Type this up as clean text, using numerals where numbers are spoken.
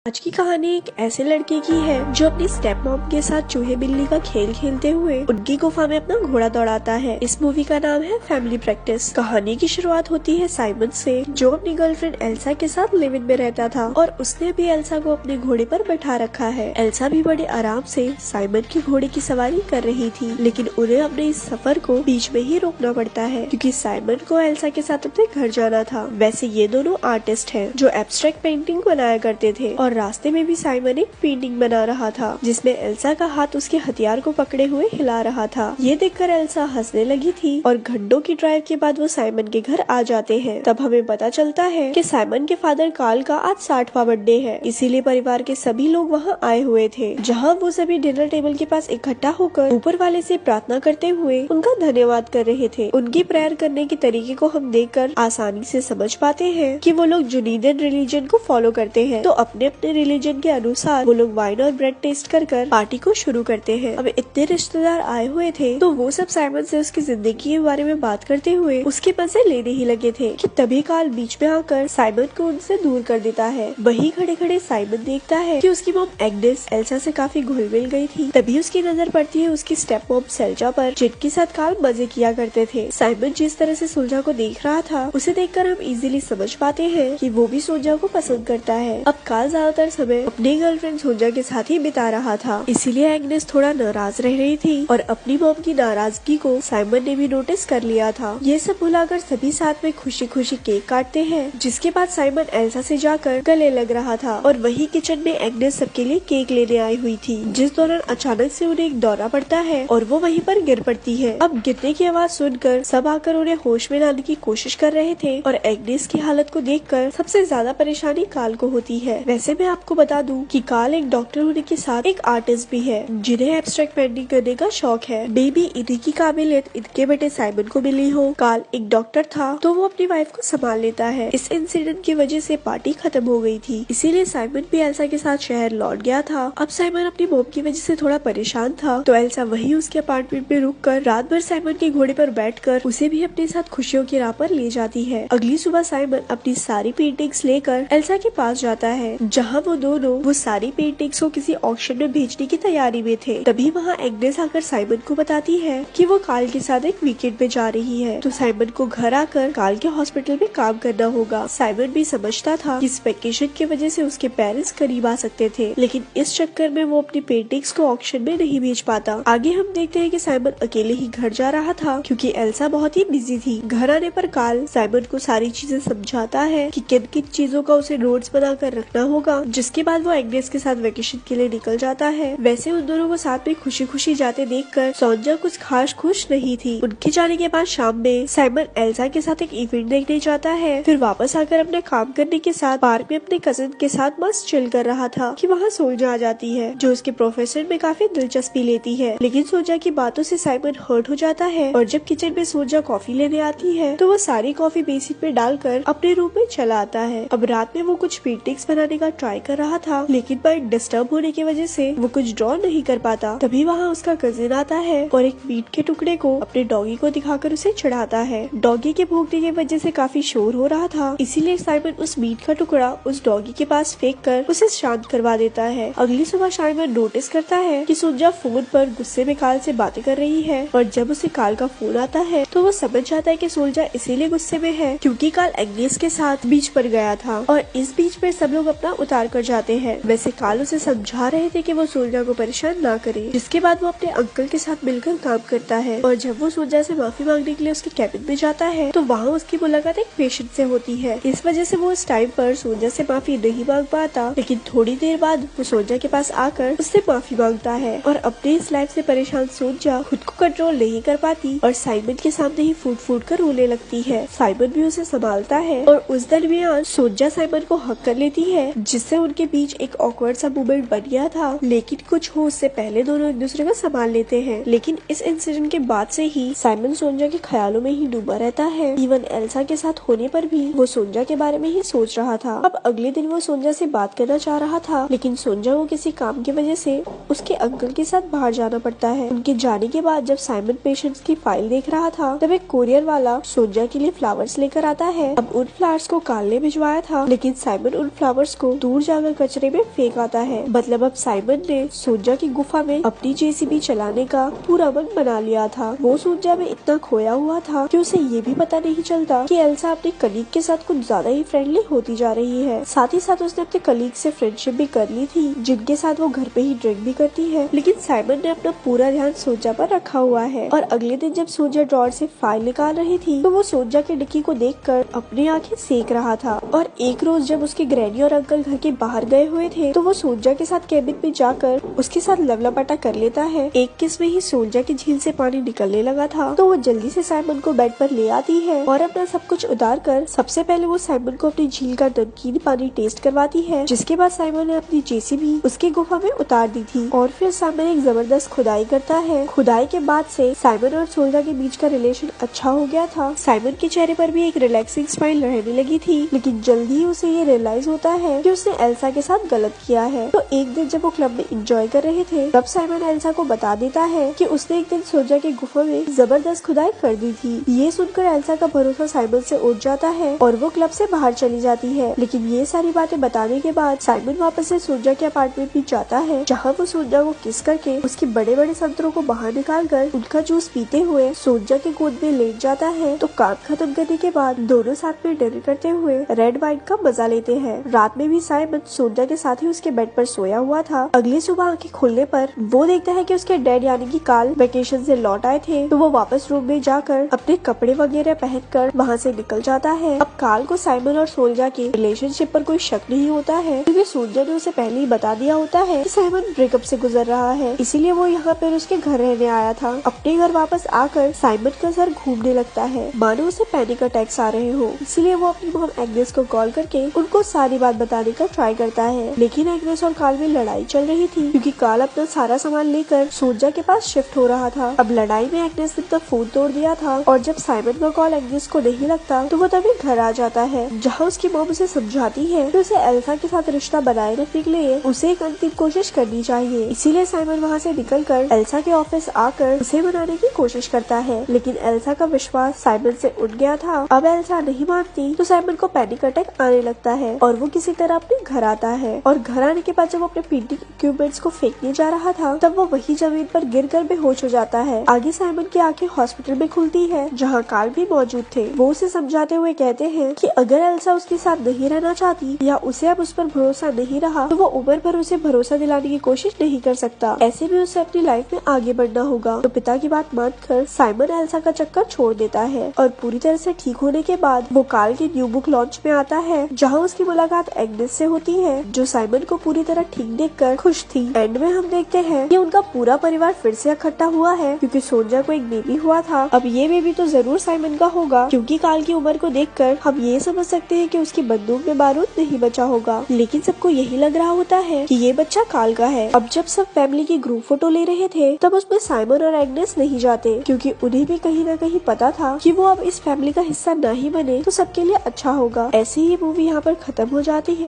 आज की कहानी एक ऐसे लड़के की है जो अपनी स्टेप मॉम के साथ चूहे बिल्ली का खेल खेलते हुए उनकी गुफा में अपना घोड़ा दौड़ाता है। इस मूवी का नाम है फैमिली प्रैक्टिस। कहानी की शुरुआत होती है साइमन से, जो अपनी गर्लफ्रेंड एल्सा के साथ लिव इन में रहता था और उसने भी एल्सा को अपने घोड़े पर बैठा रखा है। एल्सा भी बड़े आराम से साइमन की घोड़े की सवारी कर रही थी, लेकिन उन्हें अपने इस सफर को बीच में ही रोकना पड़ता है क्योंकि साइमन को एल्सा के साथ अपने घर जाना था। वैसे ये दोनों आर्टिस्ट हैं जो एब्स्ट्रैक्ट पेंटिंग बनाया करते थे और रास्ते में भी साइमन एक पेंटिंग बना रहा था जिसमें एल्सा का हाथ उसके हथियार को पकड़े हुए हिला रहा था। ये देखकर एल्सा हंसने लगी थी और घंटों की ड्राइव के बाद वो साइमन के घर आ जाते हैं। तब हमें पता चलता है कि साइमन के फादर कार्ल का आज 60वां बर्थडे है, इसीलिए परिवार के सभी लोग वहाँ आए हुए थे, जहाँ वो सभी डिनर टेबल के पास इकट्ठा होकर ऊपर वाले से प्रार्थना करते हुए उनका धन्यवाद कर रहे थे। उनकी प्रेयर करने के तरीके को हम देखकर आसानी से समझ पाते हैं कि वो लोग जुनीदियन रिलीजन को फॉलो करते हैं, तो अपने अपने रिलीजन के अनुसार वो लोग वाइन और ब्रेड टेस्ट कर पार्टी को शुरू करते हैं। अब इतने रिश्तेदार आए हुए थे तो वो सब साइमन से उसकी जिंदगी के बारे में बात करते हुए उसके मजे लेने ही लगे थे कि तभी कार्ल बीच में आकर साइमन को उनसे दूर कर देता है। वही खड़े खड़े साइमन देखता है कि उसकी मॉम एग्नेस एल्सा से काफी घुल मिल गई थी। तभी उसकी नजर पड़ती है उसकी स्टेप मॉम सेल्जा पर, जिनके साथ कार्ल मजे किया करते थे। साइमन जिस तरह से सुलझा को देख रहा था उसे देखकर हम इजीली समझ पाते हैं कि वो भी सोल्जा को पसंद करता है। अब कार्ल ज्यादातर समय अपनी गर्लफ्रेंड सोल्जा के साथ ही बिता रहा था, इसीलिए एग्नेस थोड़ा नाराज रह रही थी और अपनी मॉम की नाराजगी को साइमन ने भी नोटिस कर लिया था। ये सब भुलाकर सभी साथ में खुशी खुशी केक काटते हैं, जिसके बाद साइमन एल्सा से जाकर गले लग रहा था और वही किचन में एग्नेस सबके लिए केक लेने आई हुई थी, जिस दौरान अचानक से उन्हें एक दौरा पड़ता है और वो वहीं पर गिर पड़ती है। अब गिरने की आवाज सुनकर सब आकर उन्हें होश में लाने की कोशिश कर रहे थे और एग्नेस की हालत को देखकर सबसे ज्यादा परेशानी कार्ल को होती है। वैसे मैं आपको बता दूं कि कार्ल एक डॉक्टर होने के साथ एक आर्टिस्ट भी है, जिन्हें एब्स्ट्रैक्ट पेंटिंग करने का शौक है। बेबी इन्हीं की काबिलियत इनके बेटे साइमन को मिली हो। कार्ल एक डॉक्टर था तो वो अपनी वाइफ को संभाल लेता है। इस इंसिडेंट की वजह से पार्टी खत्म हो गई थी, इसीलिए साइमन भी एल्सा के साथ शहर लौट गया था। अब साइमन अपनी मॉम की वजह से थोड़ा परेशान था, तो एल्सा वही उसके अपार्टमेंट में रुक कर रात भर साइमन के घोड़े पर बैठकर उसे भी अपने साथ खुशियों की राह पर ले जाती है। अगली सुबह साइमन अपनी सारी पेंटिंग्स लेकर एल्सा के पास जाता है, जहाँ वो दोनों वो सारी पेंटिंग्स को किसी ऑक्शन में बेचने की तैयारी में थे। तभी वहाँ एग्नेस आकर साइमन को बताती है कि वो कार्ल के साथ एक वीकेंड पे जा रही है, तो साइमन को घर आकर कार्ल के हॉस्पिटल में काम करना होगा। साइमन भी समझता था कि इस वेकेशन की वजह से उसके पेरेंट्स करीब आ सकते थे, लेकिन इस चक्कर में वो अपनी पेंटिंग्स को ऑक्शन में नहीं बेच पाता। आगे हम देखते हैं कि साइमन अकेले ही घर जा रहा था क्योंकि एल्सा बहुत ही बिजी थी। घर आने पर कार्ल साइमन को सारी चीजें समझाता है कि किन किन चीजों का उसे नोट्स बनाकर रखना होगा, जिसके बाद वो एग्नेस के साथ वेकेशन के लिए निकल जाता है। वैसे उन दोनों को साथ में खुशी खुशी जाते देखकर सोल्जा कुछ खास खुश नहीं थी। उनके जाने के बाद शाम में साइमन एल्सा के साथ एक इवेंट देखने जाता है, फिर वापस आकर अपने काम करने के साथ पार्क में अपने कजिन के साथ मस्त चिल कर रहा था कि वहाँ सोल्जा आ जाती है, जो उसके प्रोफेसर में काफी दिलचस्पी लेती है। लेकिन सोल्जा की बातों से साइमन हर्ट हो जाता है और जब किचन में सोल्जा कॉफी लेने आती है तो वो सारी कॉफी बेसिन में डालकर अपने रूम में चला आता है। अब रात में वो कुछ पेंटिंग्स बनाने का ट्राई कर रहा था, लेकिन माइंड डिस्टर्ब होने की वजह से वो कुछ ड्रॉ नहीं कर पाता। तभी वहाँ उसका कजिन आता है और एक मीट के टुकड़े को अपने डॉगी को दिखाकर उसे चढ़ाता है। डॉगी के भौंकने की वजह से काफी शोर हो रहा था, इसीलिए साइमन उस मीट का टुकड़ा उस डॉगी के पास फेंक कर उसे शांत करवा देता है। अगली सुबह साइमन नोटिस करता है कि सोल्जा फोन पर गुस्से में कार्ल से बातें कर रही है और जब उसे कार्ल का फोन आता है तो वो समझ जाता है कि सोल्जा इसीलिए गुस्से में है क्योंकि कार्ल एग्नेस के साथ बीच पर गया था और इस बीच पर सब लोग अपना उतार कर जाते हैं। वैसे कार्ल उसे समझा रहे थे कि वो सोल्जा को परेशान ना करे, जिसके बाद वो अपने अंकल के साथ मिलकर काम करता है और जब वो सोल्जा से माफी मांगने के लिए उसके कैबिन में जाता है तो वहाँ उसकी मुलाकात एक पेशेंट से होती है। इस वजह से वो उस टाइम पर सोल्जा से माफी नहीं मांग पाता, लेकिन थोड़ी देर बाद वो सोल्जा के पास आकर उससे माफी मांगता है और अपने इस लाइफ से परेशान सोल्जा खुद को कंट्रोल नहीं कर पाती और साइमन के सामने ही फूट फूट कर रोने लगती है। साइमन भी उसे संभालता है और उस दरमियान सोल्जा साइमन को हक कर लेती है, जिससे उनके बीच एक ऑकवर्ड सा मूवमेंट बन गया था, लेकिन कुछ हो उससे पहले दोनों एक दूसरे को संभाल लेते हैं। लेकिन इस इंसिडेंट के बाद से ही साइमन सोल्जा के ख्यालों में ही डूबा रहता है। इवन एल्सा के साथ होने पर भी वो सोल्जा के बारे में ही सोच रहा था। अब अगले दिन वो सोल्जा से बात करना चाह रहा था, लेकिन सोल्जा को किसी काम की वजह से उसके अंकल के साथ बाहर जाना पड़ता है। उनके जाने के बाद जब साइमन पेशेंट्स की फाइल देख रहा था तब एक कोरियर वाला सोल्जा के लिए फ्लावर्स लेकर आता है। अब उन फ्लावर्स को कार्ल ने भिजवाया था, लेकिन साइमन उन फ्लावर्स को दूर जाकर कचरे में फेंक आता है। मतलब अब साइमन ने सोजा की गुफा में अपनी जेसीबी चलाने का पूरा मन बना लिया था। वो सोजा में इतना खोया हुआ था कि उसे ये भी पता नहीं चलता कि एल्सा अपने कलीग के साथ कुछ ज्यादा ही फ्रेंडली होती जा रही है। साथ ही साथ उसने अपने कलीग से फ्रेंडशिप भी कर ली थी, जिनके साथ वो घर पे ही ड्रिंक भी करती है। लेकिन साइमन ने अपना पूरा ध्यान सोजा पर रखा हुआ है और अगले दिन जब सोजा ड्रॉर से फाइल निकाल रही थी तो वो सोजा के डिक्की को देखकर अपनी आंखें सेक रहा था। और एक रोज जब उसके ग्रैनी और अंकल घर के बाहर गए हुए थे तो वो सोजा के साथ कैबिन में जाकर उसके साथ लवलपाटा कर लेता है। एक किस में ही सोजा की झील से पानी निकलने लगा था तो वो जल्दी से साइमन को बेड पर ले आती है और अपना सब कुछ उतार कर सबसे पहले वो साइमन को अपनी झील का नमकीन पानी टेस्ट करवाती है। जिसके बाद साइमन ने अपनी जेसीबी उसकी गुफा में उतार दी थी और फिर साइमन एक जबरदस्त खुदाई करता है। खुदाई के बाद से साइमन और सोजा के बीच का रिलेशन अच्छा हो गया था। साइमन के चेहरे पर भी एक रिलैक्सिंग स्माइल रहने लगी थी, लेकिन जल्दी ही उसे ये रियलाइज होता है कि उसने एल्सा के साथ गलत किया है। तो एक दिन जब वो क्लब में एंजॉय कर रहे थे तब साइमन एल्सा को बता देता है कि उसने एक दिन सोजा की गुफा में जबरदस्त खुदाई कर दी थी। ये सुनकर एल्सा का भरोसा साइमन से उठ जाता है और वो क्लब से बाहर चली जाती है। लेकिन ये सारी बातें बताने के बाद साइमन वापस से सोजा के अपार्टमेंट में जाता है, जहाँ वो सोजा को किस करके उसके बड़े बड़े संतरों को बाहर निकाल कर उनका जूस पीते हुए सोजा के गोद में लेट जाता है। तो काम खत्म करने के बाद दोनों साथ में डिनर करते हुए रेड वाइन का मजा लेते हैं। रात में भी साइमन सोजा के साथ ही उसके बेड पर सोया हुआ था। अगली सुबह आंखें खुलने पर वो देखता है कि उसके डैड यानी कि कार्ल वेकेशन से लौट आए थे। तो वो वापस रूम में जाकर अपने कपड़े वगैरह पहनकर वहाँ से निकल जाता है। अब कार्ल को साइमन और सोजा के रिलेशनशिप पर कोई शक नहीं होता है, क्योंकि सोजा ने उसे पहले ही बता दिया होता है कि साइमन ब्रेकअप से गुजर रहा है, इसीलिए वो यहाँ पर उसके घर रहने आया था। अपने घर वापस आकर साइमन का सर घूमने लगता है, मानो उसे पैनिक अटैक्स आ रहे हो। इसीलिए वो अपनी मॉम एग्नेस को कॉल करके उनको सारी बात बताने का ट्राई करता है। लेकिन एग्नेस और कार्ल में लड़ाई चल रही थी, क्योंकि कार्ल अपना सारा सामान लेकर सोजा के पास शिफ्ट हो रहा था। अब लड़ाई में एग्नेस ने अपना फोन तोड़ दिया था और जब साइमन का कॉल एग्नेस को नहीं लगता तो वो तभी घर आ जाता है, जहाँ उसकी मॉम उसे समझाती है कि उसे एल्सा के साथ रिश्ता बनाए रखने के लिए उसे एक अंतिम कोशिश करनी चाहिए। इसीलिए साइमन वहाँ से निकलकर एल्सा के ऑफिस आकर उसे मनाने की कोशिश करता है, लेकिन एल्सा का विश्वास साइमन से उठ गया था। अब एल्सा नहीं मानती तो साइमन को पैनिक अटैक आने लगता है और वो किसी तरह अपने घर आता है। और घर आने के बाद जब वो अपने पेंटिंग इक्विपमेंट्स को फेंकने जा रहा था तब वो वही जमीन पर गिरकर बेहोश हो जाता है। आगे साइमन की आंखें हॉस्पिटल में खुलती है, जहाँ कार्ल भी मौजूद थे। वो उसे समझाते हुए कहते हैं कि अगर एल्सा उसके साथ नहीं रहना चाहती या उसे अब उस पर भरोसा नहीं रहा तो वो उम्र भर उसे भरोसा दिलाने की कोशिश नहीं कर सकता। ऐसे में उसे अपनी लाइफ में आगे बढ़ना होगा। तो पिता की बात मानकर साइमन एल्सा का चक्कर छोड़ देता है और पूरी तरह से ठीक होने के बाद वो कार्ल की न्यू बुक लॉन्च में आता है, जहाँ उसकी मुलाकात एग्नेस से होती है, जो साइमन को पूरी तरह ठीक देखकर खुश थी। एंड में हम देखते हैं कि उनका पूरा परिवार फिर से इकट्ठा हुआ है, क्योंकि सोजा को एक बेबी हुआ था। अब ये बेबी तो जरूर साइमन का होगा, क्योंकि कार्ल की उम्र को देखकर हम ये समझ सकते हैं कि उसकी बंदूक में बारूद नहीं बचा होगा। लेकिन सबको यही लग रहा होता है कि ये बच्चा कार्ल का है। अब जब सब फैमिली की ग्रुप फोटो ले रहे थे तब उसमें साइमन और एग्नेस नहीं जाते, क्योंकि उन्हें भी कहीं न कहीं पता था कि वो अब इस फैमिली का हिस्सा नहीं बने तो सबके लिए अच्छा होगा। ऐसे ही मूवी यहाँ पर खत्म हो जाती है।